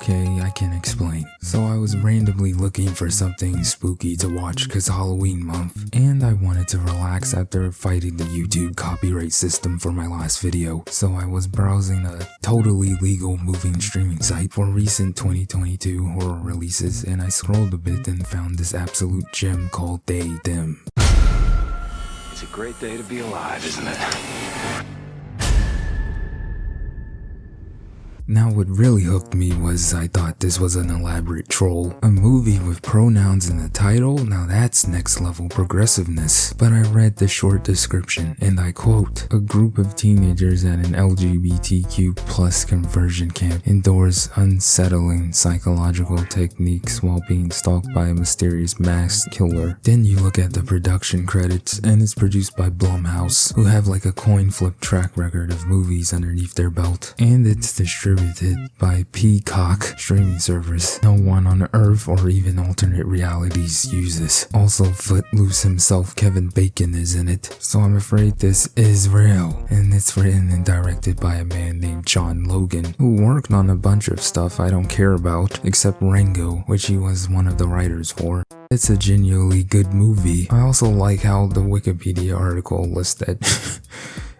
Okay, I can explain. So I was randomly looking for something spooky to watch cause Halloween month, and I wanted to relax after fighting the YouTube copyright system for my last video. So I was browsing a totally legal moving streaming site for recent 2022 horror releases, and I scrolled a bit and found this absolute gem called They Them. It's a great day to be alive, isn't it? Now what really hooked me was I thought this was an elaborate troll. A movie with pronouns in the title? Now that's next level progressiveness. But I read the short description and I quote, "A group of teenagers at an LGBTQ plus conversion camp endures unsettling psychological techniques while being stalked by a mysterious masked killer." Then you look at the production credits and it's produced by Blumhouse, who have like a coin flip track record of movies underneath their belt. And it's distributed by Peacock streaming service no one on Earth or even alternate realities uses. Also, Footloose himself, Kevin Bacon, is in it, so I'm afraid this is real. And it's written and directed by a man named John Logan, who worked on a bunch of stuff I don't care about, except Rango, which he was one of the writers for. It's a genuinely good movie. I also like how the Wikipedia article lists that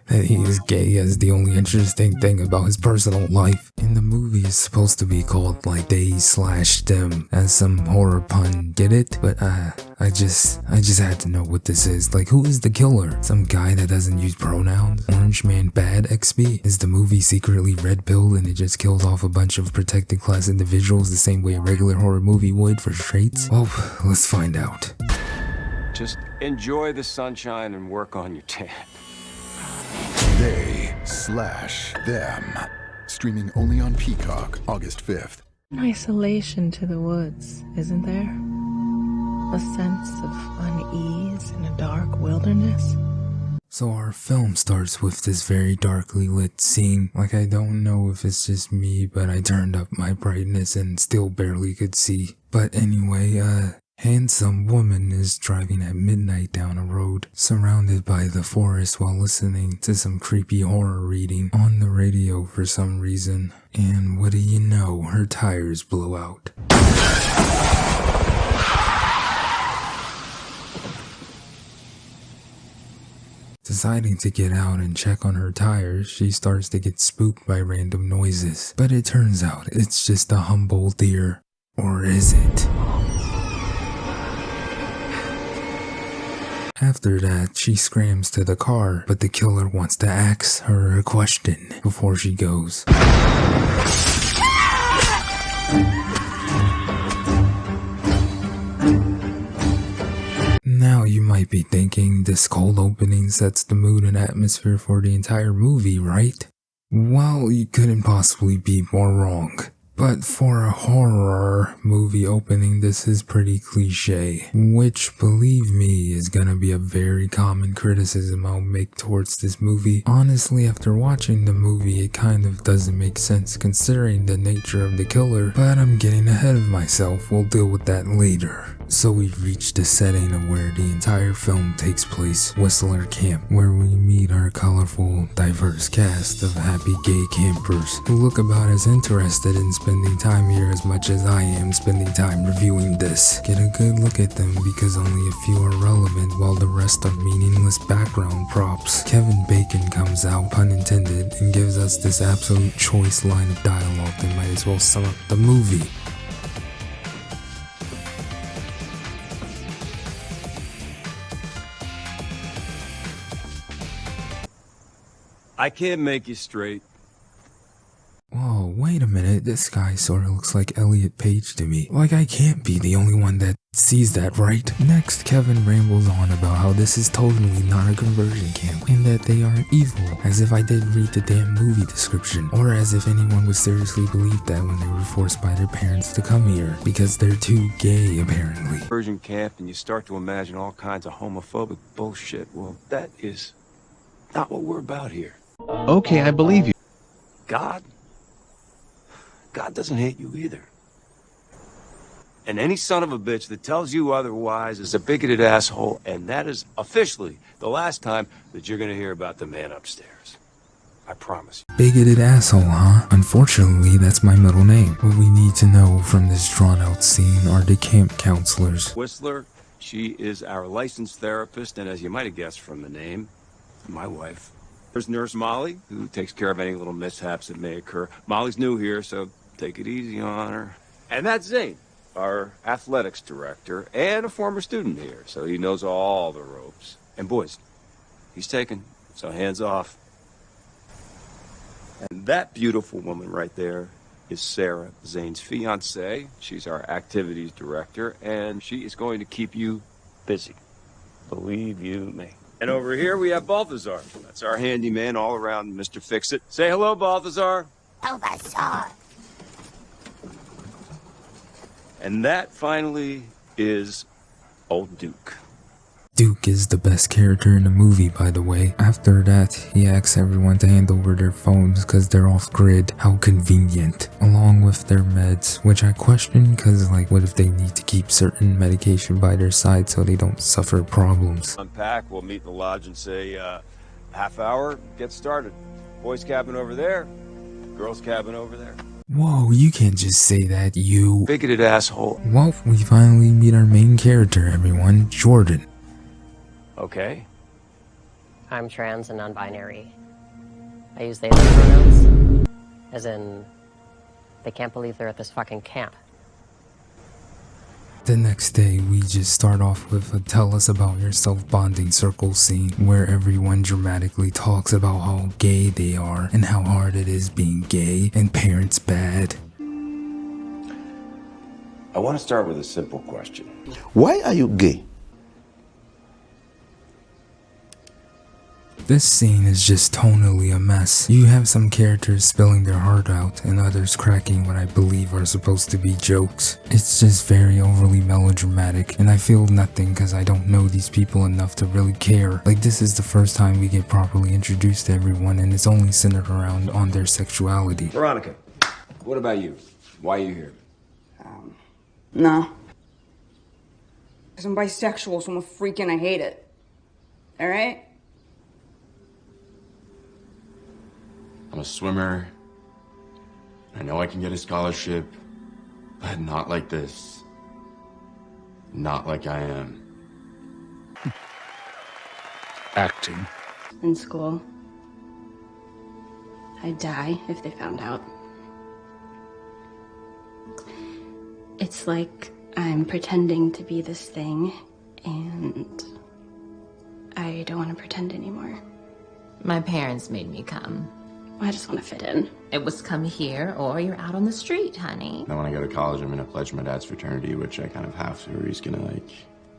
he is gay as the only interesting thing about his personal life. And the movie is supposed to be called like They/Them as some horror pun, get it? But I just had to know what this is. Like, who is the killer? Some guy that doesn't use pronouns? Orange Man Bad XP? Is the movie secretly red pilled and it just kills off a bunch of protected class individuals the same way a regular horror movie would for straights? Well, let's find out. Just enjoy the sunshine and work on your tan. They/Them. Streaming only on Peacock, August 5th. Isolation to the woods, isn't there? A sense of unease in a dark wilderness. So our film starts with this very darkly lit scene. Like, I don't know if it's just me, but I turned up my brightness and still barely could see. But anyway, handsome woman is driving at midnight down a road, surrounded by the forest while listening to some creepy horror reading on the radio for some reason. And what do you know, her tires blow out. Deciding to get out and check on her tires, she starts to get spooked by random noises. But it turns out it's just a humble deer. Or is it? After that, she scrams to the car, but the killer wants to ask her a question before she goes. Now you might be thinking this cold opening sets the mood and atmosphere for the entire movie, right? Well, you couldn't possibly be more wrong. But for a horror movie opening, this is pretty cliche, which, believe me, is gonna be a very common criticism I'll make towards this movie. Honestly, after watching the movie, it kind of doesn't make sense considering the nature of the killer, but I'm getting ahead of myself, we'll deal with that later. So we've reached the setting of where the entire film takes place, Whistler Camp, where we meet our colorful, diverse cast of happy gay campers who look about as interested in spending time here as much as I am spending time reviewing this. Get a good look at them because only a few are relevant while the rest are meaningless background props. Kevin Bacon comes out, pun intended, and gives us this absolute choice line of dialogue that might as well sum up the movie. I can't make you straight. Whoa, wait a minute, this guy sorta looks like Elliot Page to me. Like, I can't be the only one that sees that, right? Next, Kevin rambles on about how this is totally not a conversion camp, and that they aren't evil, as if I didn't read the damn movie description, or as if anyone would seriously believe that when they were forced by their parents to come here, because they're too gay, apparently. Conversion camp, and you start to imagine all kinds of homophobic bullshit. Well, that is not what we're about here. Okay, I believe you. God doesn't hate you either. And any son of a bitch that tells you otherwise is a bigoted asshole, and that is officially the last time that you're gonna hear about the man upstairs. I promise. Bigoted asshole, huh? Unfortunately, that's my middle name. What we need to know from this drawn-out scene are the camp counselors. Whistler, she is our licensed therapist, and as you might have guessed from the name, my wife. There's Nurse Molly, who takes care of any little mishaps that may occur. Molly's new here, so take it easy on her. And that's Zane, our athletics director, and a former student here, so he knows all the ropes. And boys, he's taken, so hands off. And that beautiful woman right there is Sarah, Zane's fiancée. She's our activities director, and she is going to keep you busy. Believe you me. And over here we have Balthazar. That's our handyman all around, Mr. Fix-It. Say hello, Balthazar. Balthazar. And that finally is old Duke. Duke is the best character in the movie, by the way. After that, he asks everyone to hand over their phones because they're off grid. How convenient. Along with their meds, which I question because, like, what if they need to keep certain medication by their side so they don't suffer problems? Unpack, we'll meet in the lodge and say, half hour, get started. Boys' cabin over there, girls' cabin over there. Whoa, you can't just say that, you Bigoted asshole. Well, we finally meet our main character, everyone, Jordan. Okay. I'm trans and non-binary. I use they, them pronouns. As in, they can't believe they're at this fucking camp. The next day, we just start off with a tell us about yourself bonding circle scene where everyone dramatically talks about how gay they are and how hard it is being gay and parents bad. I want to start with a simple question. Why are you gay? This scene is just tonally a mess. You have some characters spilling their heart out and others cracking what I believe are supposed to be jokes. It's just very overly melodramatic and I feel nothing because I don't know these people enough to really care. Like, this is the first time we get properly introduced to everyone and it's only centered around on their sexuality. Veronica, what about you? Why are you here? No. Because I'm bisexual, so I'm a freak and I hate it. Alright? I'm a swimmer. I know I can get a scholarship, but not like this. Not like I am. Acting. In school. I'd die if they found out. It's like I'm pretending to be this thing, and I don't want to pretend anymore. My parents made me come. I just want to fit in. It was come here or you're out on the street, honey. Now when I go to college, I'm gonna pledge my dad's fraternity, which I kind of have to, or he's gonna, like,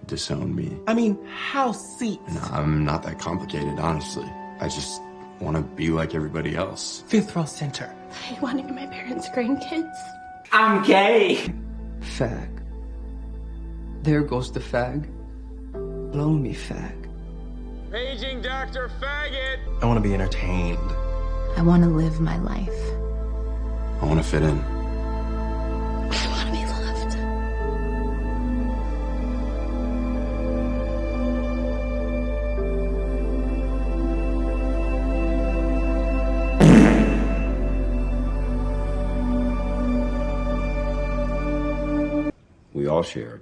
disown me. I mean, house seats. And I'm not that complicated, honestly. I just want to be like everybody else. Fifth row center. I want to be my parents' grandkids. I'm gay. Fag. There goes the fag. Blow me, fag. Paging Dr. Faggot! I want to be entertained. I want to live my life. I want to fit in. I want to be loved. We all shared.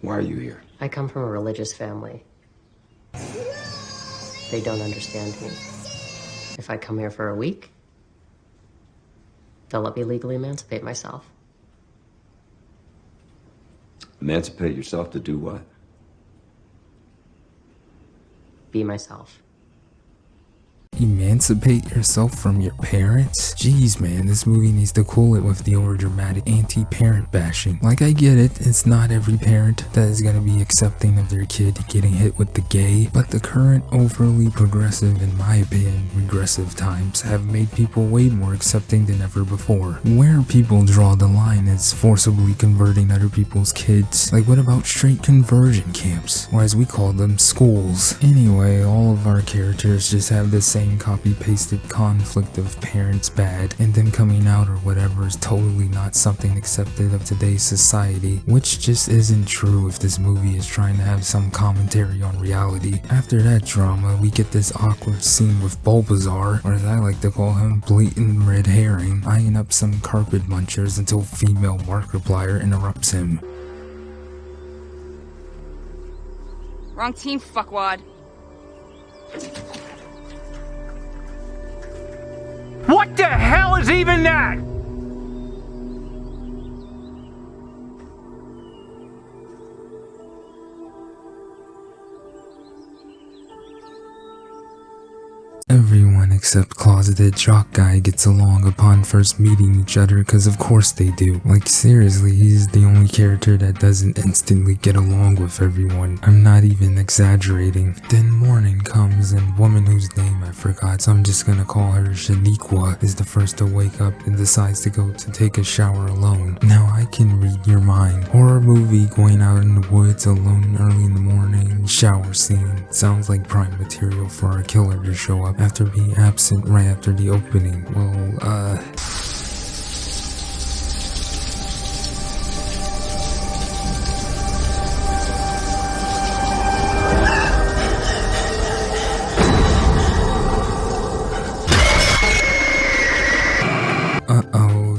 Why are you here? I come from a religious family. They don't understand me. If I come here for a week, they'll let me legally emancipate myself. Emancipate yourself to do what? Be myself. Emancipate yourself from your parents? Jeez, man, this movie needs to cool it with the overdramatic anti-parent bashing. Like, I get it, it's not every parent that is gonna be accepting of their kid getting hit with the gay, but the current overly progressive, in my opinion, regressive times have made people way more accepting than ever before. Where people draw the line is forcibly converting other people's kids. Like, what about straight conversion camps? Or as we call them, schools. Anyway, all of our characters just have the same same copy-pasted conflict of parents bad and them coming out or whatever is totally not something accepted of today's society, which just isn't true if this movie is trying to have some commentary on reality. After that drama, we get this awkward scene with Bulbasaur, or as I like to call him, blatant red herring, eyeing up some carpet munchers until female Markiplier interrupts him. Wrong team, fuckwad. What the hell is even that? Everyone except closeted jock guy gets along upon first meeting each other, cause of course they do. Like seriously, he's the only character that doesn't instantly get along with everyone. I'm not even exaggerating. Then morning comes and woman whose name I forgot, so I'm just gonna call her Shaniqua, is the first to wake up and decides to go to take a shower alone. Now I can read your mind. Horror movie going out in the woods alone early in the morning, shower scene. Sounds like prime material for a killer to show up after being absent right after the opening. Well,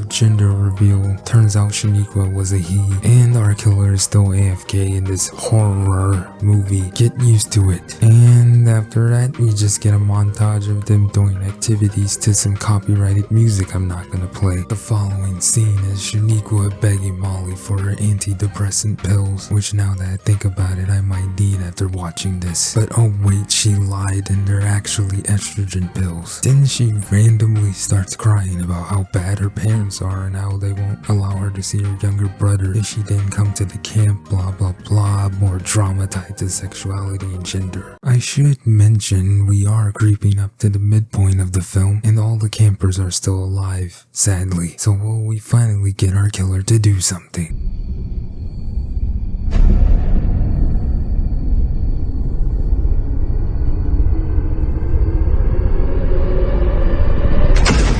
gender reveal. Turns out Shaniqua was a he, and our killer is still AFK in this horror movie. Get used to it. And after that, we just get a montage of them doing activities to some copyrighted music I'm not gonna play. The following scene is Shaniqua begging Molly for her antidepressant pills, which now that I think about it, I might need after watching this. But oh wait, she lied and they're actually estrogen pills. Then she randomly starts crying about how bad her parents are and how they won't allow her to see her younger brother if she didn't come to the camp, blah blah blah, more drama tied to sexuality and gender. I should mention we are creeping up to the midpoint of the film and all the campers are still alive, sadly. So will we finally get our killer to do something?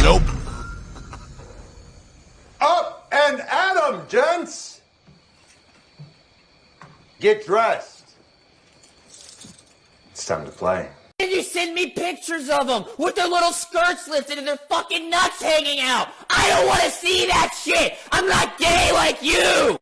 Nope. Up and at 'em, gents! Get dressed. It's time to play. Did you send me pictures of them with their little skirts lifted and their fucking nuts hanging out? I don't want to see that shit! I'm not gay like you!